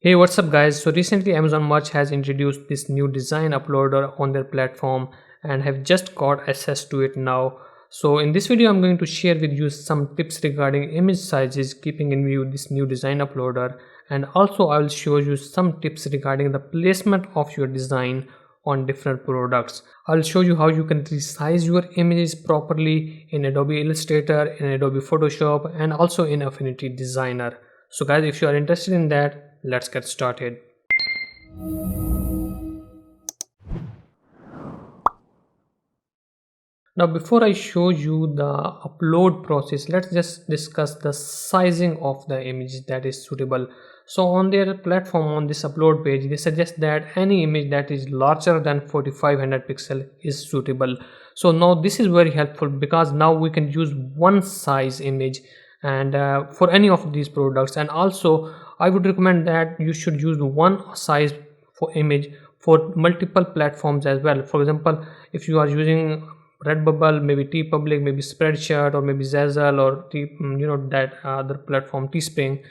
Hey, what's up guys? So recently Amazon Merch has introduced this new design uploader on their platform and have just got access to it now. So in this video I'm going to share with you some tips regarding image sizes keeping in view this new design uploader, and also I will show you some tips regarding the placement of your design on different products. I'll show you how you can resize your images properly in Adobe Illustrator, in Adobe Photoshop, and also in Affinity Designer. So guys, if you are interested in that, let's get started. Now before I show you the upload process, let's just discuss the sizing of the image that is suitable. So on their platform, on this upload page, they suggest that any image that is larger than 4500 pixel is suitable. So now this is very helpful because now we can use one size image and for any of these products. And also I would recommend that you should use one size for image for multiple platforms as well. For example, if you are using Redbubble, maybe TeePublic, maybe Spreadshirt, or maybe Zazzle, or that other platform Teespring.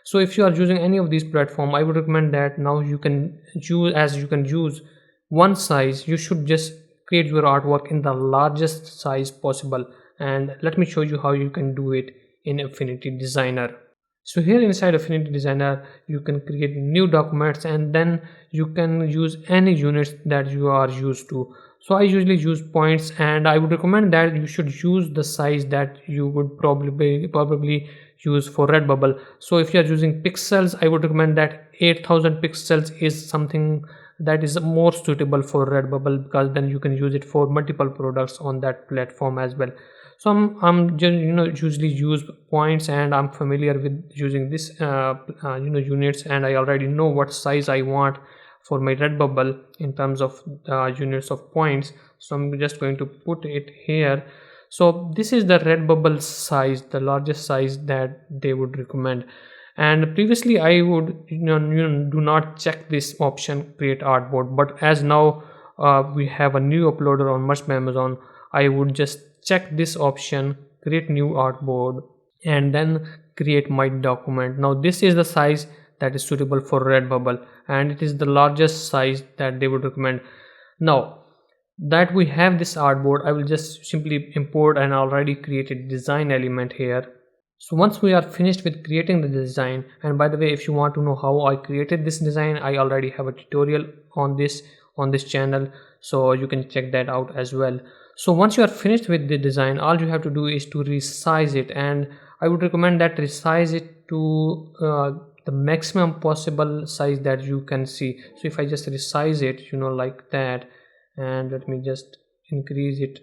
So if you are using any of these platform, I would recommend that now you can use one size. You should just create your artwork in the largest size possible, and let me show you how you can do it in Affinity Designer. So here inside Affinity Designer you can create new documents, and then you can use any units that you are used to. So I usually use points, and I would recommend that you should use the size that you would probably use for Redbubble. So if you are using pixels, I would recommend that 8000 pixels is something that is more suitable for Redbubble, because then you can use it for multiple products on that platform as well. So I'm just usually use points, and I'm familiar with using this units, and I already know what size I want for my Redbubble in terms of units of points. So I'm just going to put it here. So this is the Redbubble size, the largest size that they would recommend. And previously I would do not check this option, create artboard, but as now we have a new uploader on Merch by Amazon, I would just check this option, create new artboard, and then create my document. Now this is the size that is suitable for Redbubble, and it is the largest size that they would recommend. Now that we have this artboard, I will just simply import an already created design element here. So once we are finished with creating the design, and by the way, if you want to know how I created this design, I already have a tutorial on this channel, so you can check that out as well. So once you are finished with the design, all you have to do is to resize it, and I would recommend that resize it to the maximum possible size that you can see. So if I just resize it like that, and let me just increase it,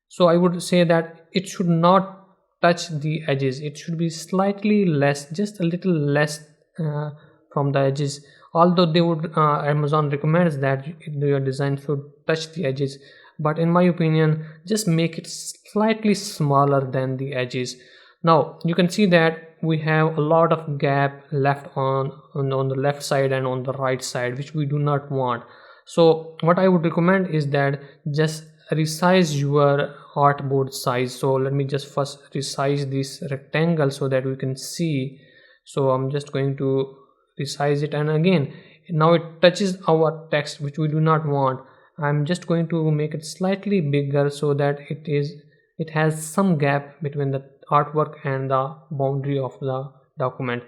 so I would say that it should not touch the edges. It should be slightly less, just a little less from the edges, although they would Amazon recommends that your design should touch the edges, but in my opinion, just make it slightly smaller than the edges. Now you can see that we have a lot of gap left on the left side and on the right side, which we do not want. So what I would recommend is that just resize your artboard size. So let me just first resize this rectangle so that we can see. So I'm just going to resize it, and again now it touches our text, which we do not want. I'm just going to make it slightly bigger so that it has some gap between the artwork and the boundary of the document.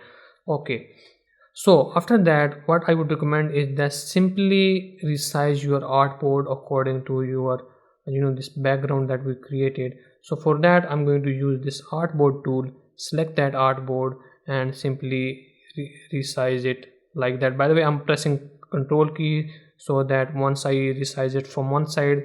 Okay, so after that, what I would recommend is that simply resize your artboard according to your this background that we created. So for that, I'm going to use this artboard tool, select that artboard, and simply resize it like that. By the way, I'm pressing Control key so that once I resize it from one side,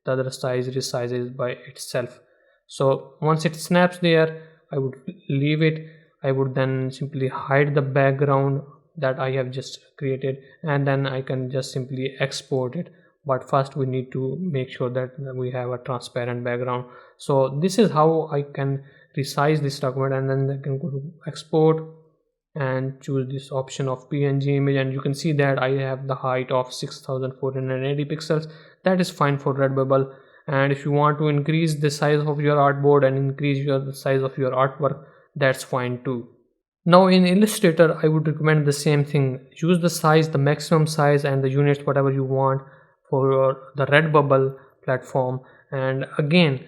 the other side resizes by itself. So once it snaps there, I would leave it. I would then simply hide the background that I have just created, and then I can just simply export it. But first we need to make sure that we have a transparent background. So this is how I can resize this document, and then I can go to export and choose this option of PNG image, and you can see that I have the height of 6480 pixels. That is fine for Redbubble. And if you want to increase the size of your artboard and increase the size of your artwork, that's fine too. Now in Illustrator, I would recommend the same thing. Use the size, the maximum size and the units, whatever you want for the Redbubble platform. And again,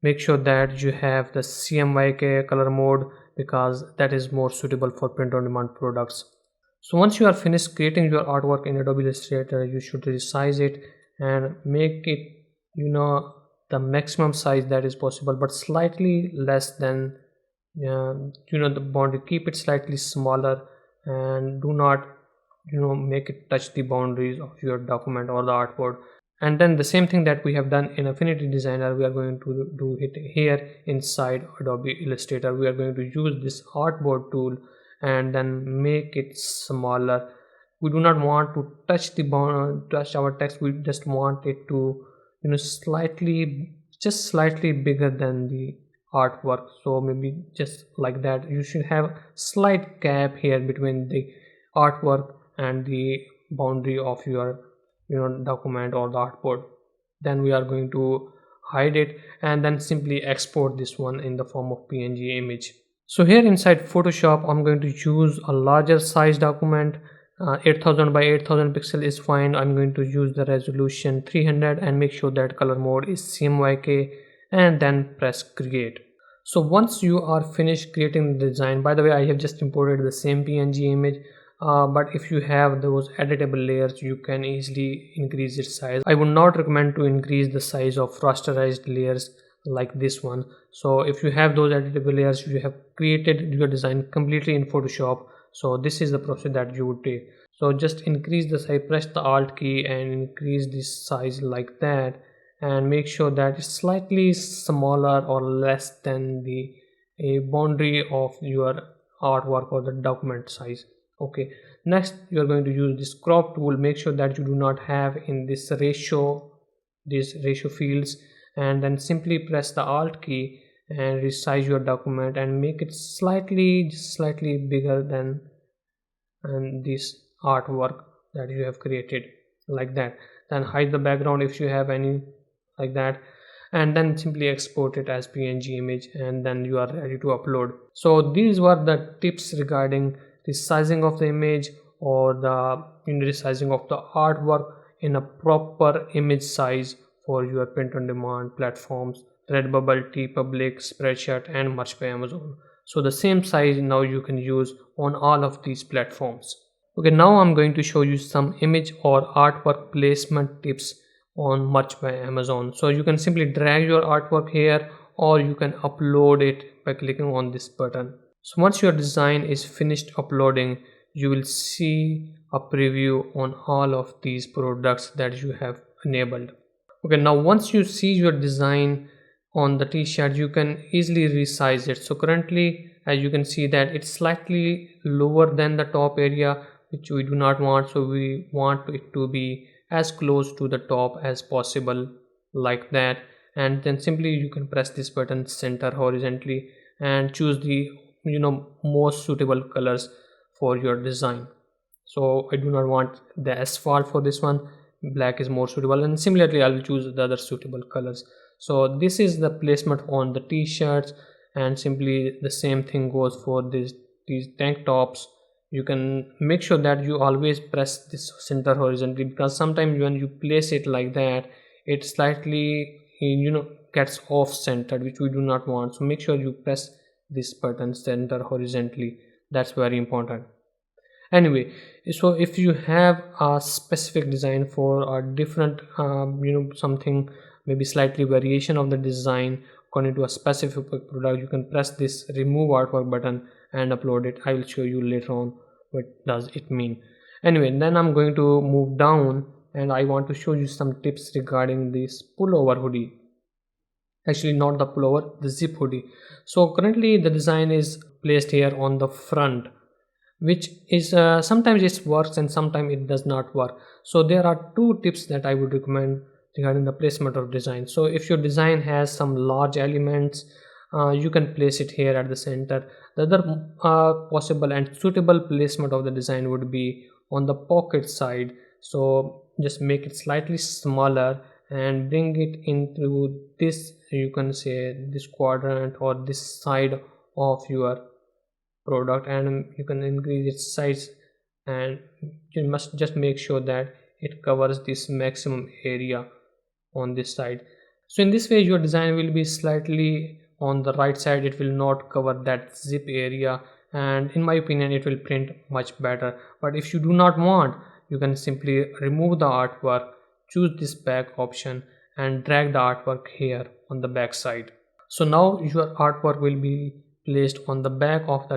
make sure that you have the CMYK color mode, because that is more suitable for print on demand products. So once you are finished creating your artwork in Adobe Illustrator, you should resize it and make it, the maximum size that is possible, but slightly less than the boundary. Keep it slightly smaller and do not make it touch the boundaries of your document or the artboard. And then the same thing that we have done in Affinity Designer, we are going to do it here inside Adobe Illustrator. We are going to use this artboard tool and then make it smaller. We do not want to touch touch our text. We just want it to slightly bigger than the artwork. So maybe just like that. You should have slight gap here between the artwork and the boundary of your document or the artboard. Then we are going to hide it and then simply export this one in the form of PNG image. So here inside Photoshop, I'm going to use a larger size document. 8000 by 8000 pixel is fine. I'm going to use the resolution 300 and make sure that color mode is CMYK and then press create. So once you are finished creating the design, by the way, I have just imported the same PNG image, but if you have those editable layers, you can easily increase its size. I would not recommend to increase the size of rasterized layers like this one. So if you have those editable layers, you have created your design completely in Photoshop, so this is the process that you would take. So just increase the size, press the Alt key and increase this size like that, and make sure that it's slightly smaller or less than the boundary of your artwork or the document size. Okay, next you are going to use this crop tool. Make sure that you do not have in this ratio fields, and then simply press the Alt key and resize your document and make it slightly bigger than this artwork that you have created, like that. Then hide the background if you have any, like that, and then simply export it as PNG image, and then you are ready to upload. So these were the tips regarding the sizing of the image or the resizing of the artwork in a proper image size for your print on demand platforms, Redbubble, TeePublic, Spreadshirt and Merch by Amazon. So the same size now you can use on all of these platforms. Okay, now I'm going to show you some image or artwork placement tips on Merch by Amazon. So you can simply drag your artwork here, or you can upload it by clicking on this button. So once your design is finished uploading, you will see a preview on all of these products that you have enabled. Okay, now once you see your design on the t-shirt, you can easily resize it. So currently, as you can see, that it's slightly lower than the top area, which we do not want. So we want it to be as close to the top as possible, like that. And then simply you can press this button, center horizontally, and choose the most suitable colors for your design. So I do not want the asphalt for this one. Black is more suitable, and similarly I will choose the other suitable colors. So this is the placement on the t-shirts, and simply the same thing goes for these tank tops. You can make sure that you always press this center horizontally, because sometimes when you place it like that, it slightly gets off centered, which we do not want. So make sure you press this button, center horizontally. That's very important. Anyway, so if you have a specific design for a different something, maybe slightly variation of the design according to a specific product, you can press this remove artwork button and upload it. I will show you later on what does it mean. Anyway, then I'm going to move down, and I want to show you some tips regarding this pullover hoodie. Actually, not the pullover, the zip hoodie. So currently the design is placed here on the front, which is sometimes it works and sometimes it does not work. So there are two tips that I would recommend regarding the placement of design. So if your design has some large elements, you can place it here at the center. The other possible and suitable placement of the design would be on the pocket side. So just make it slightly smaller and bring it into this, you can say, this quadrant or this side of your product, and you can increase its size, and you must just make sure that it covers this maximum area on this side. So in this way your design will be slightly on the right side, it will not cover that zip area, and in my opinion it will print much better. But if you do not want, you can simply remove the artwork, choose this back option and drag the artwork here on the back side. So now your artwork will be placed on the back of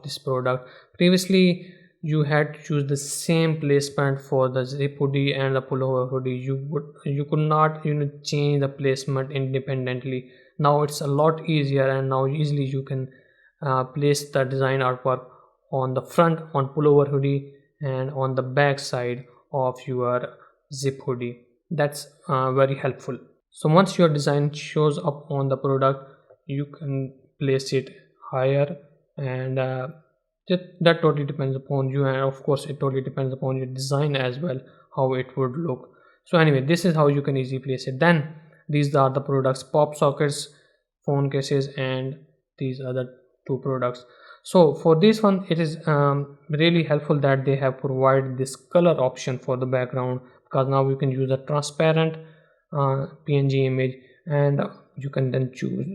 this product. Previously you had to choose the same placement for the zip hoodie and the pullover hoodie. You could not change the placement independently. Now it's a lot easier, and now easily you can place the design artwork on the front on pullover hoodie and on the back side of your zip hoodie. That's very helpful. So once your design shows up on the product, you can place it higher, and that totally depends upon you, and of course it totally depends upon your design as well, how it would look. So anyway, this is how you can easily place it. Then these are the products: pop sockets, phone cases, and these other two products. So for this one, it is really helpful that they have provided this color option for the background, because now you can use a transparent PNG image, and you can then choose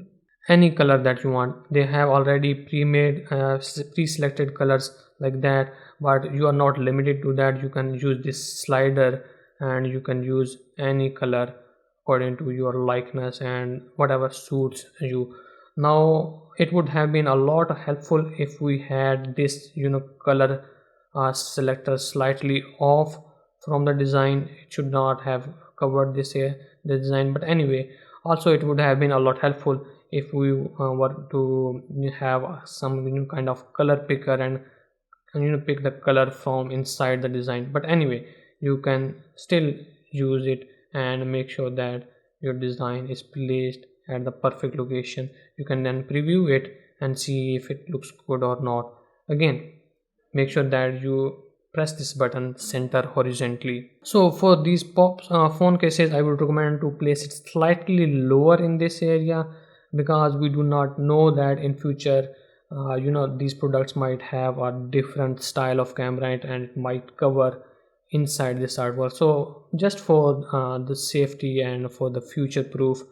any color that you want. They have already pre-made pre-selected colors like that, but you are not limited to that. You can use this slider and you can use any color according to your likeness and whatever suits you. Now it would have been a lot helpful if we had this color selector slightly off from the design. It should not have covered this the design, but anyway, also it would have been a lot helpful if we were to have some kind of color picker and pick the color from inside the design. But anyway, you can still use it and make sure that your design is placed at the perfect location. You can then preview it and see if it looks good or not. Again, make sure that you press this button center horizontally. So for these phone cases, I would recommend to place it slightly lower in this area, because we do not know that in future these products might have a different style of camera and it might cover inside this artwork. So just for the safety and for the future proof,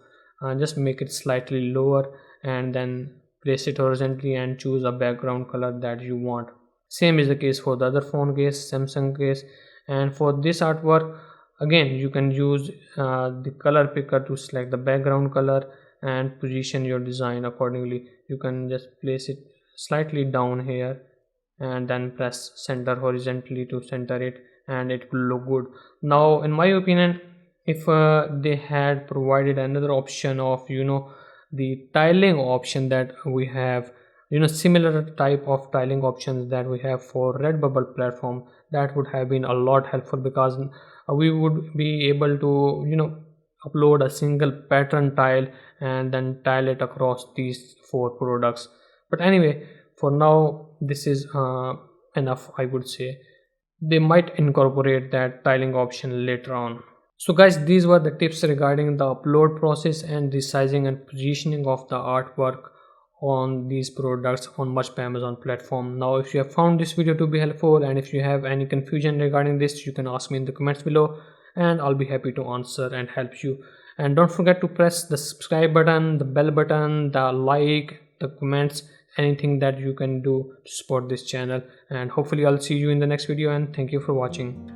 just make it slightly lower and then place it horizontally and choose a background color that you want. Same is the case for the other phone case, Samsung case. And for this artwork, again, you can use the color picker to select the background color and position your design accordingly. You can just place it slightly down here and then press center horizontally to center it, and it will look good. Now in my opinion, if they had provided another option of the tiling option that we have, similar type of tiling options that we have for Redbubble platform, that would have been a lot helpful, because we would be able to upload a single pattern tile and then tile it across these 4 products. But anyway, for now this is enough, I would say. They might incorporate that tiling option later on. So guys, these were the tips regarding the upload process and the sizing and positioning of the artwork on these products on Much by Amazon platform. Now if you have found this video to be helpful, and if you have any confusion regarding this, you can ask me in the comments below and I'll be happy to answer and help you. And don't forget to press the subscribe button, the bell button, the like, the comments, anything that you can do to support this channel. And hopefully I'll see you in the next video, and thank you for watching.